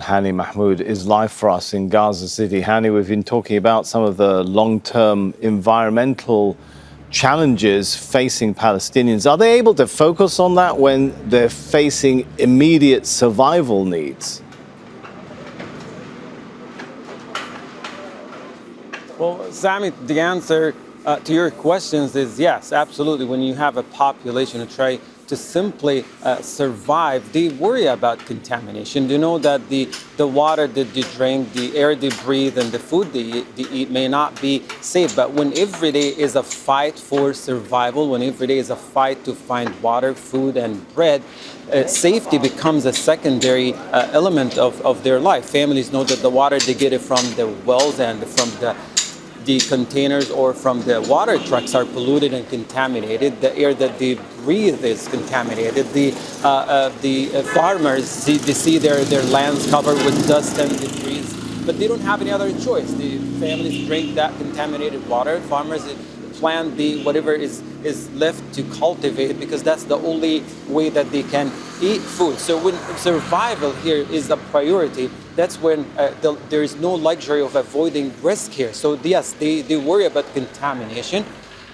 Hani Mahmoud is live for us in Gaza City. Hani, we've been talking about some of the long-term environmental challenges facing Palestinians. Are they able to focus on that when they're facing immediate survival needs? Well, Sami, the answer to your questions is yes, absolutely. When you have a population who try to simply survive, they worry about contamination. They know that the water that they drink, the air they breathe, and the food they eat may not be safe. But when every day is a fight for survival, when every day is a fight to find water, food, and bread, safety becomes a secondary element of their life. Families know that the water they get it from the wells and from the containers or from the water trucks are polluted and contaminated. The air that they breathe is contaminated. The farmers, they see their lands covered with dust and debris, but they don't have any other choice. The families drink that contaminated water. Farmers plant whatever is left to cultivate because that's the only way that they can eat food. So when survival here is a priority, that's when there is no luxury of avoiding risk here. So yes, they worry about contamination,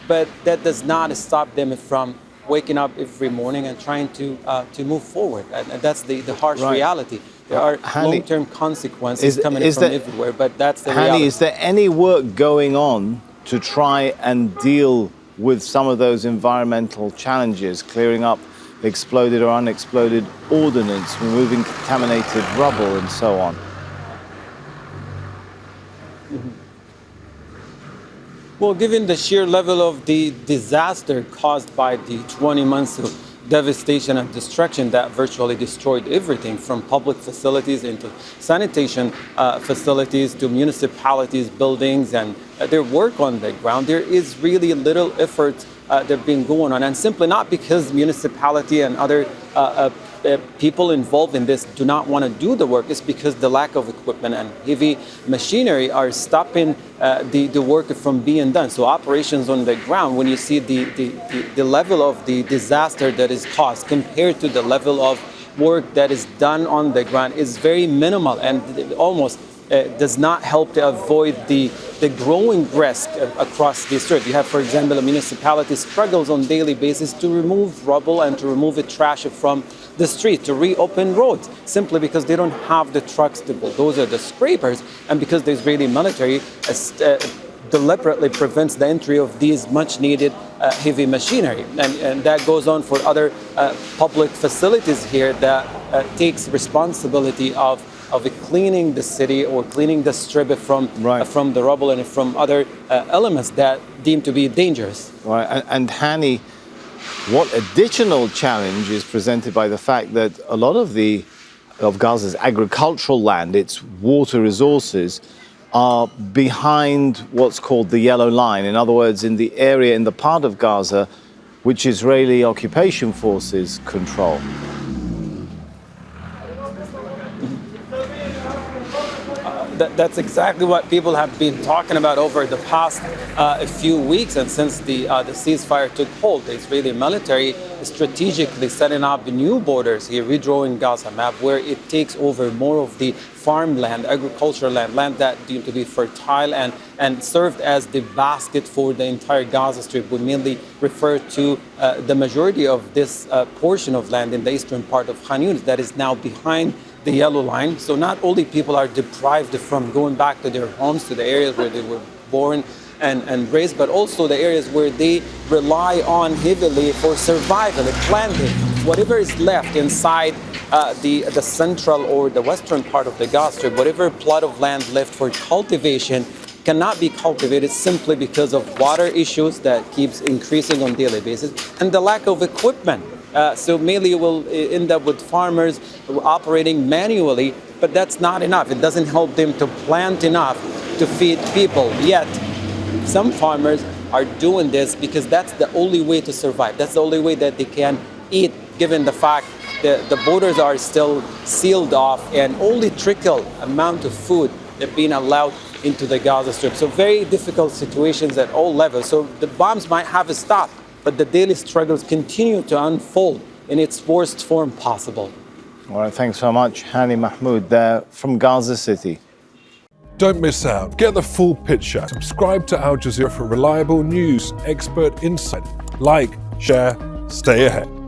but that does not stop them from waking up every morning and trying to move forward. And that's the harsh reality. There are long-term consequences coming from everywhere, but that's the reality. Hani, is there any work going on to try and deal with some of those environmental challenges, clearing up exploded or unexploded ordnance, removing contaminated rubble and so on? Well, given the sheer level of the disaster caused by the 20 months of devastation and destruction that virtually destroyed everything from public facilities into sanitation facilities to municipalities, buildings, and their work on the ground, there is really little effort that have been going on. And simply not because municipality and other people involved in this do not want to do the work, it's because the lack of equipment and heavy machinery are stopping the work from being done. So operations on the ground, when you see the level of the disaster that is caused compared to the level of work that is done on the ground, is very minimal and almost does not help to avoid the growing risk across the strip. You have, for example, a municipality struggles on a daily basis to remove rubble and to remove the trash from the street, to reopen roads, simply because they don't have the trucks to bulldoze the scrapers, and because the Israeli military deliberately prevents the entry of these much-needed heavy machinery. And that goes on for other public facilities here that takes responsibility of cleaning the city or cleaning the strip from the rubble and from other elements that deem to be dangerous. Right, and Hani, what additional challenge is presented by the fact that a lot of Gaza's agricultural land, its water resources, are behind what's called the yellow line. In other words, in the area, in the part of Gaza which Israeli occupation forces control. That's exactly what people have been talking about over the past few weeks, and since the ceasefire took hold. The Israeli military is strategically setting up new borders here, redrawing Gaza map, where it takes over more of the farmland, agricultural land that deemed to be fertile and served as the basket for the entire Gaza Strip. We mainly refer to the majority of this portion of land in the eastern part of Hani that is now behind the yellow line. So not only people are deprived from going back to their homes, to the areas where they were born and raised, but also the areas where they rely on heavily for survival and planting. Whatever is left inside the central or the western part of the Gaza Strip, whatever plot of land left for cultivation cannot be cultivated simply because of water issues that keeps increasing on a daily basis and the lack of equipment. So mainly you will end up with farmers operating manually, but that's not enough. It doesn't help them to plant enough to feed people. Yet, some farmers are doing this because that's the only way to survive. That's the only way that they can eat, given the fact that the borders are still sealed off and only trickle amount of food that being allowed into the Gaza Strip. So very difficult situations at all levels. So the bombs might have stopped, but the daily struggles continue to unfold in its worst form possible. All right, thanks so much, Hani Mahmoud, there from Gaza City. Don't miss out. Get the full picture. Subscribe to Al Jazeera for reliable news, expert insight. Like, share, stay ahead.